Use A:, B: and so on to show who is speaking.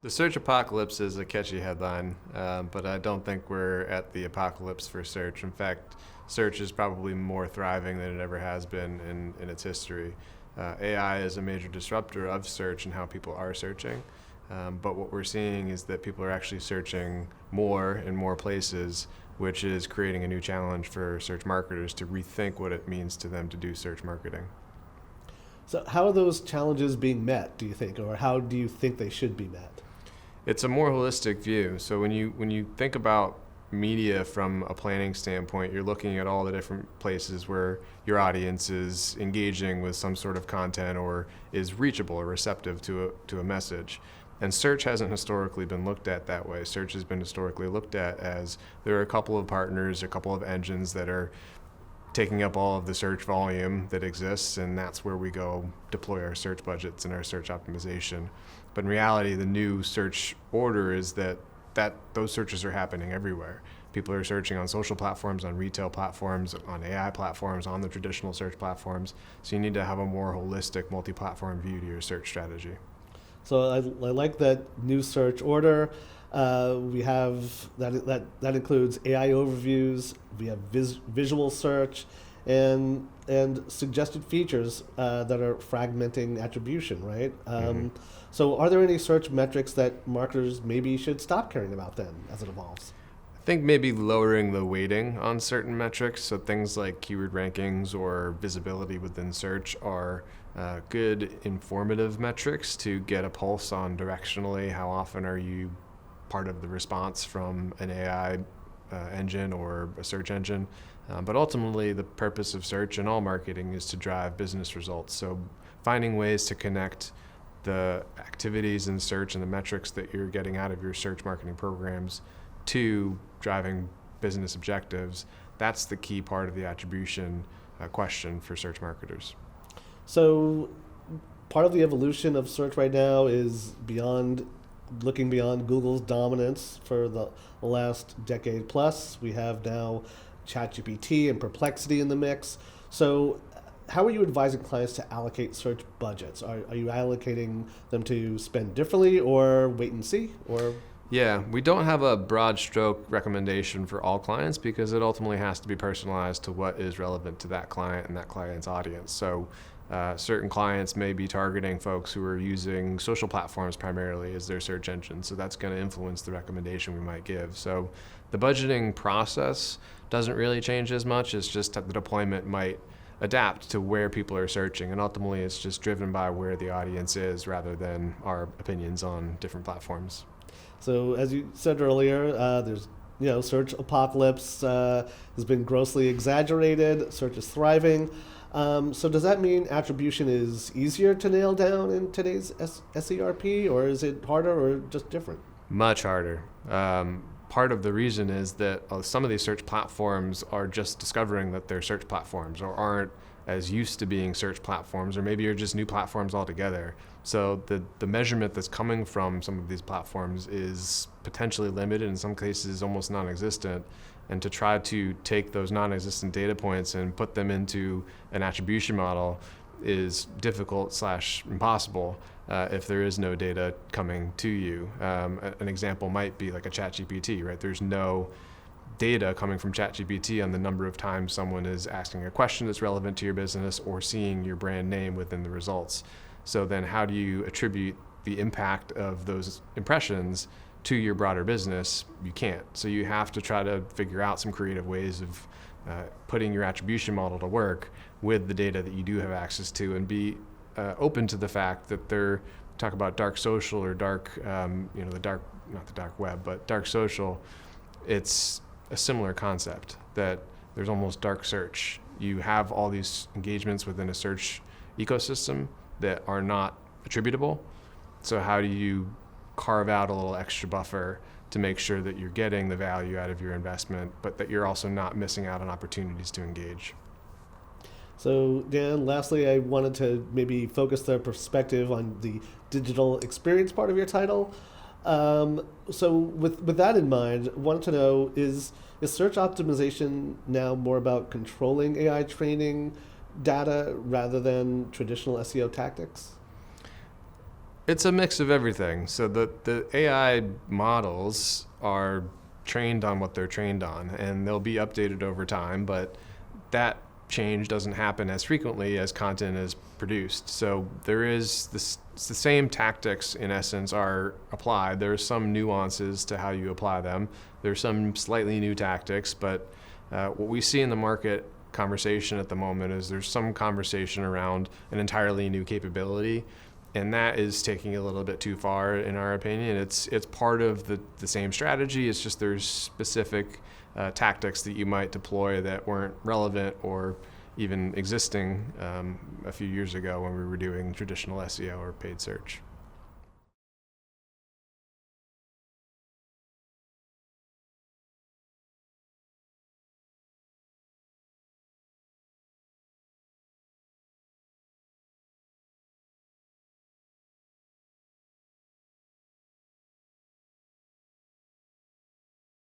A: The search apocalypse is a catchy headline, but I don't think we're at the apocalypse for search. In fact, search is probably more thriving than it ever has been in its history. AI is a major disruptor of search and how people are searching. But what we're seeing is that people are actually searching more in more places, which is creating a new challenge for search marketers to rethink what it means to them to do search marketing.
B: So, how are those challenges being met, do you think, or how do you think they should be met?
A: It's a more holistic view. So when you think about media from a planning standpoint, you're looking at all the different places where your audience is engaging with some sort of content or is reachable or receptive to a message. And search hasn't historically been looked at that way. Search has been historically looked at as there are a couple of partners, a couple of engines that are taking up all of the search volume that exists, and that's where we go deploy our search budgets and our search optimization. But in reality, the new search order is that those searches are happening everywhere. People are searching on social platforms, on retail platforms, on AI platforms, on the traditional search platforms. So you need to have a more holistic, multi-platform view to your search strategy.
B: So, I like that new search order. We have that includes AI overviews. We have visual search, and suggested features that are fragmenting attribution. Right. So, are there any search metrics that marketers maybe should stop caring about then as it evolves?
A: I think maybe lowering the weighting on certain metrics, so things like keyword rankings or visibility within search are good informative metrics to get a pulse on directionally how often are you part of the response from an AI engine or a search engine. But ultimately, the purpose of search and all marketing is to drive business results. So finding ways to connect the activities in search and the metrics that you're getting out of your search marketing programs to driving business objectives, that's the key part of the attribution question for search marketers.
B: So, part of the evolution of search right now is beyond looking beyond Google's dominance for the last decade plus. We have now ChatGPT and Perplexity in the mix. So, how are you advising clients to allocate search budgets? Are you allocating them to spend differently or wait and see? Or
A: Yeah, we don't have a broad stroke recommendation for all clients because it ultimately has to be personalized to what is relevant to that client and that client's audience. So, certain clients may be targeting folks who are using social platforms primarily as their search engine. So, that's going to influence the recommendation we might give. So, the budgeting process doesn't really change as much. It's just that the deployment might adapt to where people are searching. And ultimately, it's just driven by where the audience is rather than our opinions on different platforms.
B: so, as you said earlier, there's search apocalypse has been grossly exaggerated. Search is thriving. So does that mean attribution is easier to nail down in today's SERP, or is it harder, or just different?
A: Much harder. Part of the reason is that some of these search platforms are just discovering that they're search platforms or aren't as used to being search platforms, or maybe are just new platforms altogether. So the measurement that's coming from some of these platforms is potentially limited, in some cases almost non-existent. And to try to take those non-existent data points and put them into an attribution model is difficult slash impossible if there is no data coming to you. An example might be like a ChatGPT, right? There's no data coming from ChatGPT on the number of times someone is asking a question that's relevant to your business or seeing your brand name within the results. So then how do you attribute the impact of those impressions to your broader business? You can't. So you have to try to figure out some creative ways of putting your attribution model to work with the data that you do have access to, and be open to the fact that they're talk about dark social or dark, the dark, not the dark web, but dark social. It's a similar concept that there's almost dark search. You have all these engagements within a search ecosystem that are not attributable. So how do you carve out a little extra buffer to make sure that you're getting the value out of your investment, but that you're also not missing out on opportunities to engage?
B: So, Dan, lastly, I wanted to maybe focus the perspective on the digital experience part of your title. So, with that in mind, I wanted to know is search optimization now more about controlling AI training data rather than traditional SEO tactics?
A: It's a mix of everything. So the AI models are trained on what they're trained on, and they'll be updated over time, but that change doesn't happen as frequently as content is produced. So there is this, it's the same tactics in essence are applied. There are some nuances to how you apply them. There's some slightly new tactics, but what we see in the market conversation at the moment is there's some conversation around an entirely new capability, and that is taking a little bit too far in our opinion. It's part of the same strategy. It's just there's specific tactics that you might deploy that weren't relevant or even existing a few years ago when we were doing traditional SEO or paid search.